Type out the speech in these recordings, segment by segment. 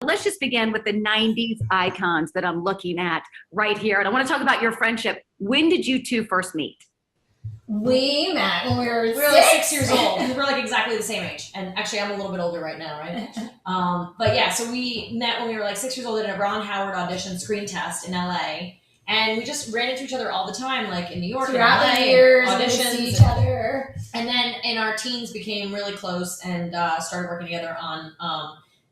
let's just begin with the 90s icons that I'm looking at right here. And I want to talk about your friendship. When did you two first meet? We met when we were like 6 years old. We were like exactly the same age. And actually, I'm a little bit older right now, right? But yeah, so we met when we were like 6 years old at a Ron Howard audition screen test in LA. And we just ran into each other all the time, like in New York, throughout and LA, the years, auditions, see each other. And then in our teens became really close and started working together on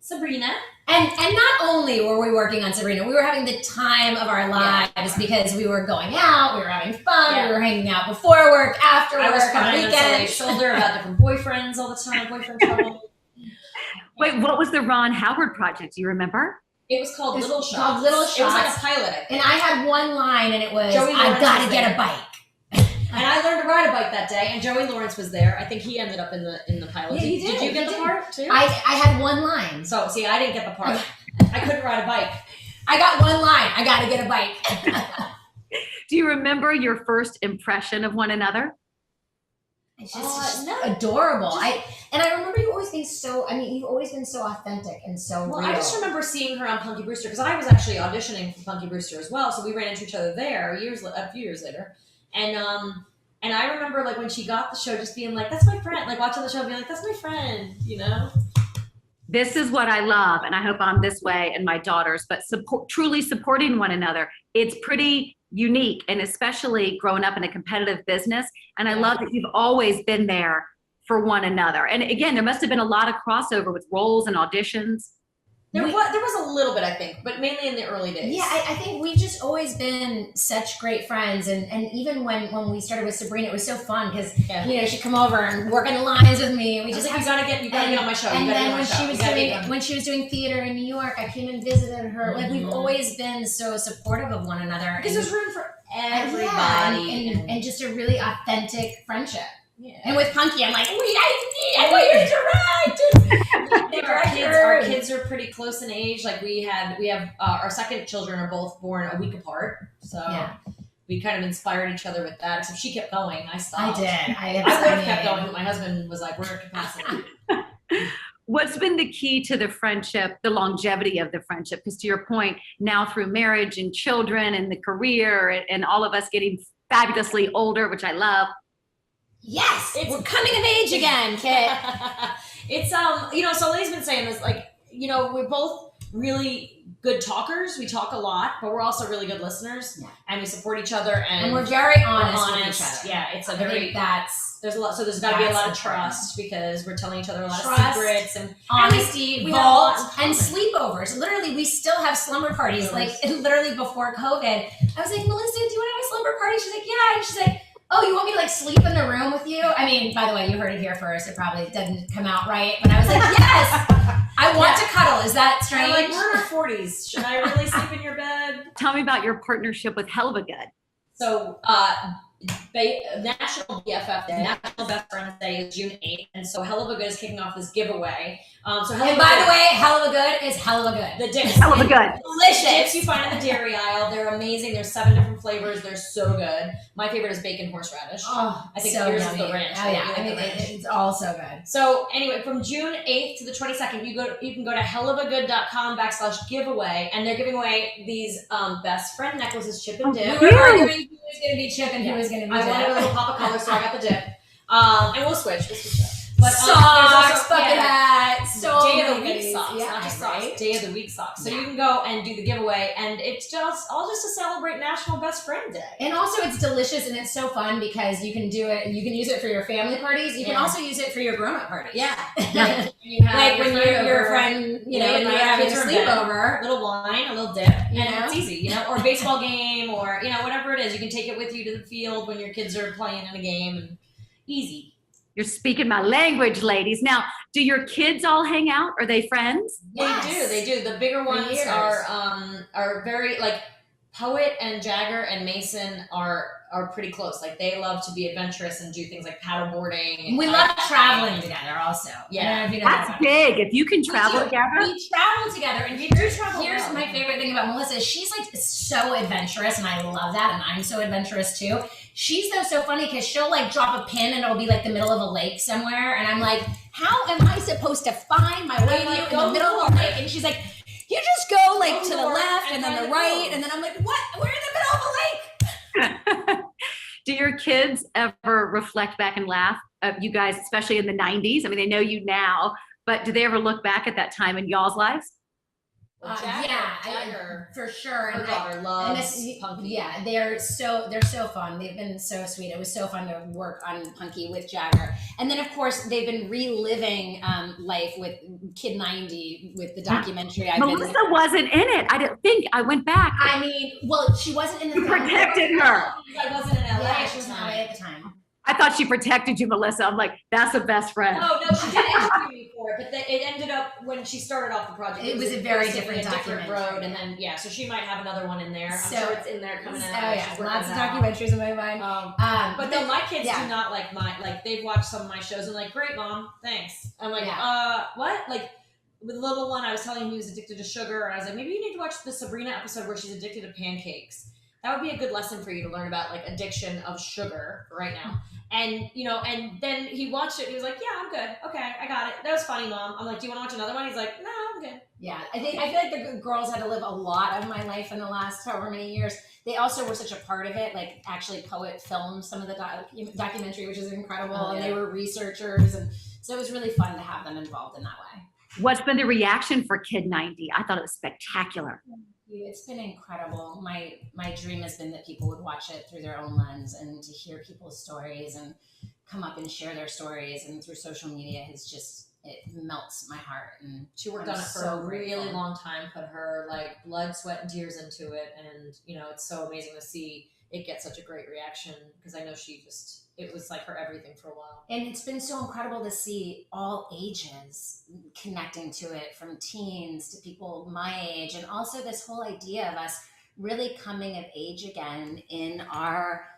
Sabrina. And not only were we working on Sabrina, we were having the time of our lives because we were going out, we were having fun, we were hanging out before work, after work, I was on crying on Soleil's weekends. shoulder about different boyfriends all the time, boyfriend trouble. Wait, what was the Ron Howard project? Do you remember? It was called Little Shots. Called Little Shots. It was like a pilot, I think. And I had one line, and it was, "I've got to get a bike." And I learned to ride a bike that day, and Joey Lawrence was there. I think he ended up in the pilot. Yeah, he did. Did you get the part too? I had one line. So see, I didn't get the part. I couldn't ride a bike. I got one line. I got to get a bike. Do you remember your first impression of one another? It's just adorable. I remember you always being so. I mean, you've always been so authentic and so real. I just remember seeing her on Punky Brewster because I was actually auditioning for Punky Brewster as well. So we ran into each other there a few years later, and I remember like when she got the show, just being like, "That's my friend." Like watching the show, and being like, "That's my friend," you know. This is what I love, and I hope I'm this way and my daughters, but truly supporting one another. It's pretty unique, and especially growing up in a competitive business. And I love that you've always been there for one another. And again, there must have been a lot of crossover with roles and auditions. There was a little bit, I think, but mainly in the early days. Yeah, I think we've just always been such great friends, and even when we started with Sabrina, it was so fun because she'd come over and work in the lines with me. We just you gotta get on my show. And then when she was doing theater in New York, I came and visited her. Like we've always been so supportive of one another because there's room for everybody, and just a really authentic friendship. Yeah. And with Punky, I'm like, I want you to direct. Our kids are pretty close in age. Like we have our second children are both born a week apart, so we kind of inspired each other with that. Except she kept going, I stopped. I did. I would have kept going, but my husband was like, "We're at capacity." What's been the key to the friendship, the longevity of the friendship? Because to your point, now through marriage and children and the career and all of us getting fabulously older, which I love. Yes, we're coming of age again, Kit. It's Soleil's been saying this, like, we're both really good talkers. We talk a lot, but we're also really good listeners, and we support each other, and we're very honest with each other. Yeah, it's there's a lot. So there's got to be a lot of trust because we're telling each other a lot of secrets and honesty, vault, and sleepovers. Literally, we still have slumber parties. Like literally before COVID, I was like, Melissa, do you want to have a slumber party? She's like, yeah, and she's like, oh, you want me to like sleep in the room with you? I mean, by the way, you heard it here first. It probably didn't come out right, but I was like, yes, I want to cuddle. Is that strange? Like, we're in our 40s. Should I really sleep in your bed? Tell me about your partnership with Heluva Good. So, National BFF Day, National Best Friends Day is June 8th, and so Heluva Good is kicking off this giveaway. And by the way, Heluva Good is Heluva Good. The dips, Heluva Good, delicious. Dips you find in the dairy aisle, they're amazing. There's 7 different flavors. They're so good. My favorite is bacon horseradish. Oh, I think so yours yummy. is the ranch. Oh yeah, I mean it's all so good. So anyway, from June 8th to the 22nd, you can go to heluvagood.com/giveaway, and they're giving away these best friend necklaces, chip and dip. We were arguing who was going to be chip and who was going to be dip. I wanted a little pop of color, so I got the dip. And we'll switch. That. But socks, bucket hats, Day of the Week socks, yeah, not just right? socks. Day of the Week socks. So you can go and do the giveaway, and it's just to celebrate National Best Friend Day. And also, it's delicious and it's so fun because you can do it. You can use it for your family parties. You can also use it for your grown-up parties. Yeah, like when your friend, when you're having a sleepover, a little wine, a little dip, it's easy, or a baseball game, or whatever it is. You can take it with you to the field when your kids are playing in a game, and easy. You're speaking my language, ladies. Now, do your kids all hang out? Are they friends? Yes. They do. The bigger ones are very, like, Poet and Jagger and Mason are pretty close. Like, they love to be adventurous and do things like paddleboarding. We love traveling together also. Yeah. That's big. If you can travel together. We travel together. And here's my favorite thing about Melissa. She's like so adventurous, and I love that. And I'm so adventurous too. She's though so funny because she'll like drop a pin and it'll be like the middle of a lake somewhere. And I'm like, how am I supposed to find my way in the middle of a lake? And she's like, you like to the north left and then find the right, coast. and then I'm like, what? We're in the middle of a lake. Do your kids ever reflect back and laugh at you guys, especially in the 90s? I mean, they know you now, but do they ever look back at that time in y'all's lives? Jagger. For sure. Her And daughter loves Punky. Yeah, they're so fun. They've been so sweet. It was so fun to work on Punky with Jagger. And then of course they've been reliving life with Kid 90 with the documentary. Melissa wasn't in it. I didn't think. I went back. I mean, well, she wasn't in the film. Protected her. I wasn't in LA. Yeah, she was in LA at the time. I thought she protected you, Melissa. I'm like, that's a best friend. Oh no, she did interview me for it, but it ended up when she started off the project. It was a very different different documentary. road, and then so she might have another one in there. I'm So- sure it's in there coming out. Oh yeah, She's working lots of it out. documentaries in my mind. But then my kids yeah. do not like they've watched some of my shows and like, great mom, thanks. I'm like, what? Like with the little one, I was telling him he was addicted to sugar, and I was like, maybe you need to watch the Sabrina episode where she's addicted to pancakes. That would be a good lesson for you to learn about like addiction of sugar right now. And and then he watched it. And he was like, "Yeah, I'm good. Okay, I got it. That was funny, Mom." I'm like, "Do you want to watch another one?" He's like, "No, I'm good." Yeah, I feel like the girls had to live a lot of my life in the last however many years. They also were such a part of it. Like actually, Poet filmed some of the documentary, which is incredible, and they were researchers, and so it was really fun to have them involved in that way. What's been the reaction for Kid 90? I thought it was spectacular. It's been incredible. My dream has been that people would watch it through their own lens and to hear people's stories and come up and share their stories, and through social media it melts my heart. And She worked on it for a really long time, put her like blood, sweat, and tears into it, and it's so amazing to see it get such a great reaction, because I know it was like her everything for a while. And it's been so incredible to see all ages connecting to it, from teens to people my age, and also this whole idea of us really coming of age again in our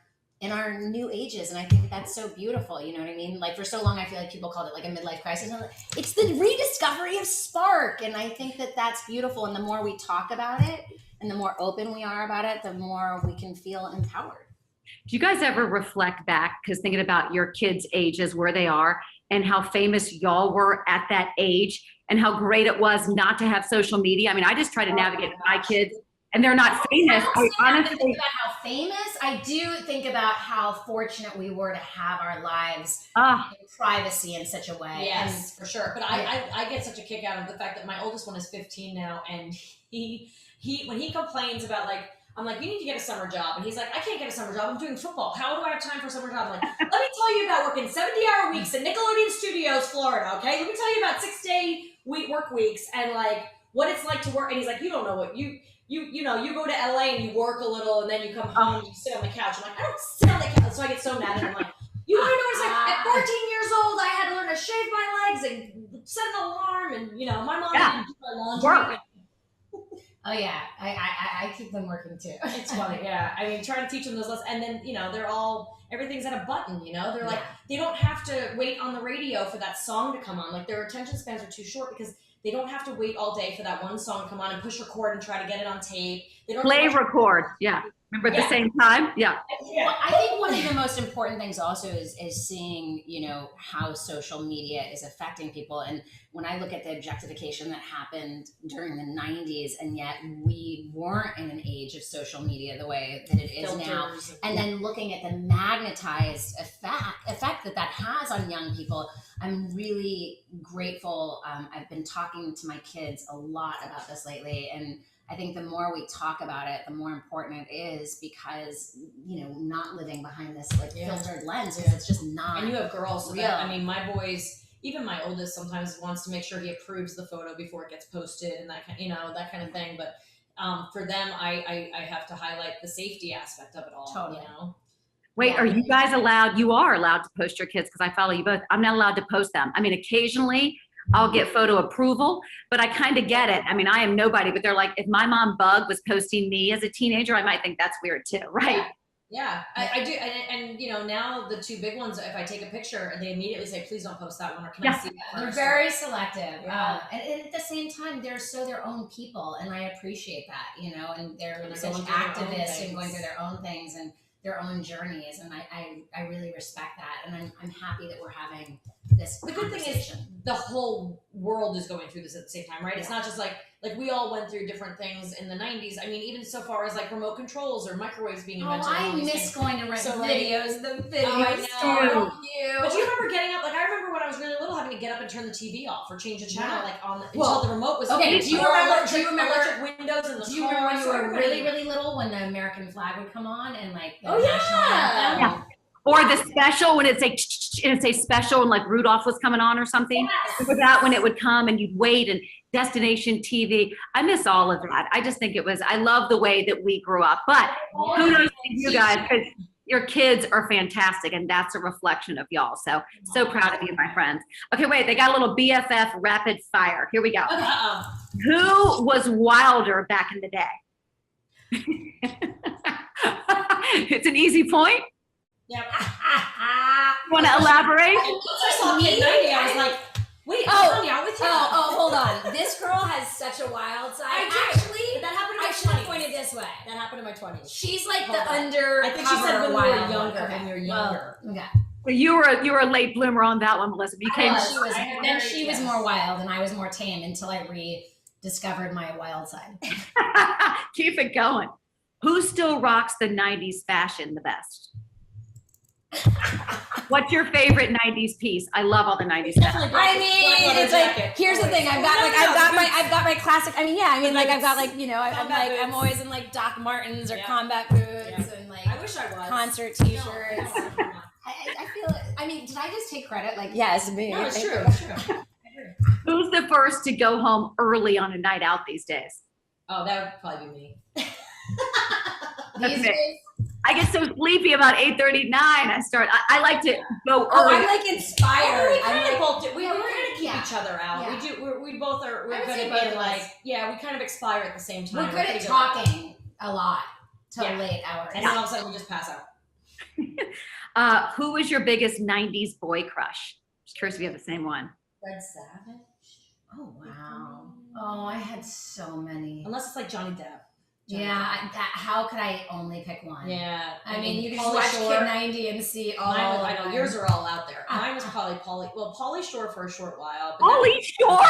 new ages. And I think that's so beautiful. You know what I mean? Like for so long, I feel like people called it like a midlife crisis. It's the rediscovery of spark. And I think that that's beautiful. And the more we talk about it and the more open we are about it, the more we can feel empowered. Do you guys ever reflect back, because thinking about your kids' ages, where they are, and how famous y'all were at that age, and how great it was not to have social media? I mean, I just try to navigate my kids, and they're not famous. I honestly think about how famous. I do think about how fortunate we were to have our lives in privacy in such a way. Yes, for sure. But I get such a kick out of the fact that my oldest one is 15 now, and he when he complains about like, I'm like, you need to get a summer job. And he's like, I can't get a summer job. I'm doing football. How do I have time for a summer job? I'm like, let me tell you about working 70-hour weeks in Nickelodeon Studios, Florida, okay? Let me tell you about 6-day work weeks and like what it's like to work. And he's like, you don't know what you go to LA and you work a little and then you come home and you sit on the couch. I'm like, I don't sit on the couch. So I get so mad at him. I'm like, you want to know what it's like? At 14 years old, I had to learn to shave my legs and set an alarm. And, my mom didn't do my laundry. Work. Oh yeah, I keep them working too. It's funny, yeah. I mean, trying to teach them those lessons, and then they're all everything's at a button. They're like they don't have to wait on the radio for that song to come on. Like their attention spans are too short because they don't have to wait all day for that one song to come on and push record and try to get it on tape. They don't play record. Yeah. Remember at the same time? Yeah. Well, I think one of the most important things also is seeing, how social media is affecting people. And when I look at the objectification that happened during the 90s, and yet we weren't in an age of social media the way that it is now. And then looking at the magnetized effect that has on young people, I'm really grateful. I've been talking to my kids a lot about this lately, and I think the more we talk about it, the more important it is, because, not living behind this filtered lens, because it's just not. And you have girls, so real. my boys, even my oldest sometimes wants to make sure he approves the photo before it gets posted and that kind of thing. But for them, I have to highlight the safety aspect of it all. Totally. Wait, are you guys allowed? You are allowed to post your kids, because I follow you both. I'm not allowed to post them. I mean, occasionally I'll get photo approval, but I kind of get it. I mean, I am nobody, but they're like, if my mom Bug was posting me as a teenager, I might think that's weird too, right? Yeah, I do. And now the two big ones, if I take a picture, they immediately say, please don't post that one, or can I see that They're first? very selective. Yeah. And at the same time, they're so their own people, and I appreciate that, and they're such going through their own activists and going things. through their own things and their own journeys, and I really respect that, and I'm happy that we're having this The good thing is conversation. the whole world is going through this at the same time, right? It's not just like like we all went through different things in the 90s. I mean, even so far as like remote controls or microwaves being invented. Oh, and all I these miss things. going to rent So, like, videos. The I videos store. know. You. But do you remember getting up? Like I remember when I was really little, having to get up and turn the TV off or change the channel, like on the, Well, until the remote was. okay, do you remember electric windows in the Do you remember when you were really, really little when the American flag would come on and like the national anthem? Yeah. Or the special when it's like, and it's a special and like Rudolph was coming on or something. Yes. Remember that when it would come and you'd wait and Destination TV. I miss all of that. I just think I love the way that we grew up. But kudos to you guys because your kids are fantastic and that's a reflection of y'all. So proud of you, my friends. Okay, wait, they got a little BFF rapid fire. Here we go. Who was wilder back in the day? It's an easy point. Yeah. Want to elaborate? Once I saw Kid 90, I was like, wait, I'm hung out with you. Oh, hold on. This girl has such a wild side. But that happened in my I should have 20s. pointed this way. That happened in my 20s. She's like Hold the on. undercover I think she said when we were wild younger, one. when we were Well, younger. okay. Well, you were a late bloomer on that one, Melissa. You came. Then she was more wild and I was more tame until I rediscovered my wild side. Keep it going. Who still rocks the 90s fashion the best? What's your favorite 90s piece? I love all the 90s fashion. I mean, it's like, here's the thing. I've got my classic. I mean, I've got like, I'm always in like Doc Martens or combat boots and like I wish I was. concert t-shirts. I feel it. I mean, did I just take credit? Like, yes, me. No, it's true. It's true. Who's the first to go home early on a night out these days? Oh, that would probably be me. These days. I get so sleepy about 8:39. I like to go Oh, early. I'm like inspired. We I'm kind of like, both do. We yeah, kind we're- of keep yeah. each other out. Yeah. We do. We both are. We're I would good say at both being of like, us. yeah, we kind of expire at the same time. we're good at pretty talking a lot till Yeah. late hours. And then all of a sudden we just pass out. Who was your biggest 90s boy crush? Just curious if you have the same one. Red Savage. Oh, wow. Oh, I had so many. Unless it's like Johnny Depp. How could I only pick one? Yeah. I mean, you can just Pauly watch Shore. Kid 90 and see all Mine was, of I know them. yours are all out there. Mine was probably Pauly Shore for a short while. But Pauly Shore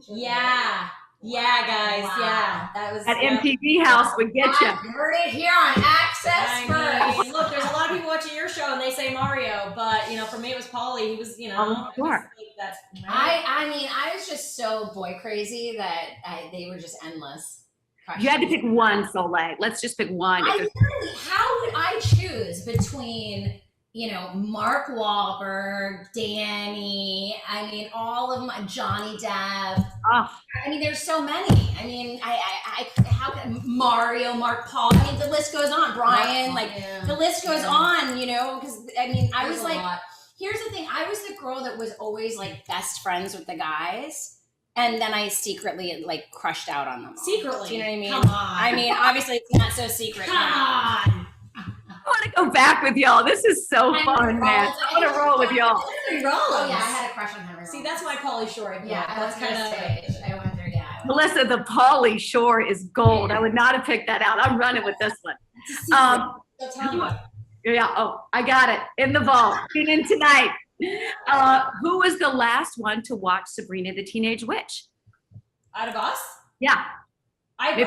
Yeah. Yeah, guys. Wow. Yeah. That was at MTV House would get you. I heard it here on Access I First. mean, look, there's a lot of people watching your show and they say Mario, but for me it was Pauly. He was, Oh, it was sure. like that. I mean, I was just so boy crazy that they were just endless. You had to pick one, Soleil. Let's just pick one. How would I choose between, Mark Wahlberg, Danny, I mean, all of my, Johnny Depp. Oh, I mean, there's so many. I mean, how can Mario, Mark Paul, I mean, the list goes on. Brian, the list goes on, because, I mean, I was like, here's the thing. I was the girl that was always like best friends with the guys. And then I secretly like crushed out on them all. Secretly? Do you know what I mean? Come on. I mean, obviously it's not so secret Come now. on. I want to go back with y'all. This is so fun, man. I want to roll with y'all. Oh yeah, I had a crush on Henry. See, that's my Pauly Shore. Yeah, that's kind of. I went through. Yeah. Melissa, the Pauly Shore is gold. I would not have picked that out. I'm running with this one. That's how Yeah. Oh, I got it in the vault. Tune in tonight. Who was the last one to watch Sabrina the Teenage Witch? Out of us? Yeah. I've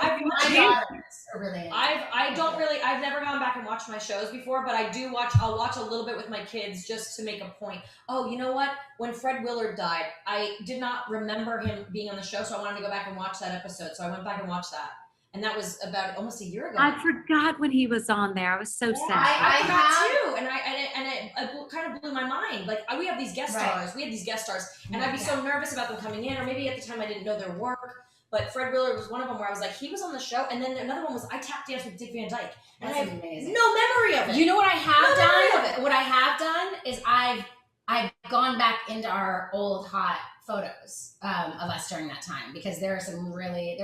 never gone back and watched my shows before, but I'll watch a little bit with my kids just to make a point. Oh, you know what? When Fred Willard died, I did not remember him being on the show, so I wanted to go back and watch that episode. So I went back and watched that. And that was about almost a year ago. I forgot when he was on there. I was so sad. I forgot too, and it kind of blew my mind. Like we have these guest stars, and I'd be so nervous about them coming in, or maybe at the time I didn't know their work. But Fred Willard was one of them where I was like, he was on the show, and then another one was I tap danced with Dick Van Dyke, and I have amazing. no memory of it. You know what I have done? What I have done is I've gone back into our old hot photos of us during that time because there are some really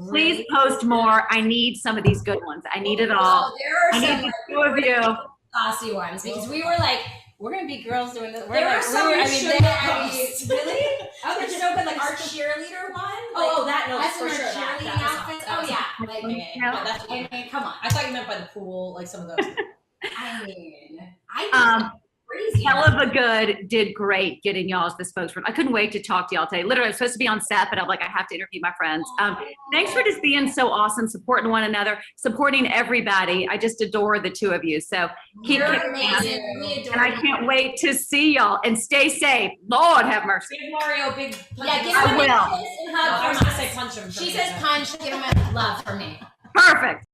Please post more. I need some of these good ones. I need it all. There are I some need the two of you. saucy ones because we were like, we're gonna be girls doing this. There are some you should post. Really? Oh, it's so good. Like our cheerleader one. That no, That's for in sure. our cheerleading outfits. Oh yeah. Like, I mean, come on. I thought you meant by the pool, like some of those. I mean, I crazy. Heluva Good did great getting y'all as the spokesperson. I couldn't wait to talk to y'all today. Literally, I was supposed to be on set, but I'm like, I have to interview my friends. Thanks for just being so awesome, supporting one another, supporting everybody. I just adore the two of you. So keep You're kicking ass. amazing. We adore And I you. can't wait to see y'all and stay safe. Lord have mercy. Give Mario a big punch. Yeah, give I him a will. kiss and I hug was from gonna say us. punch him. She says punch, give him a love for me. Perfect.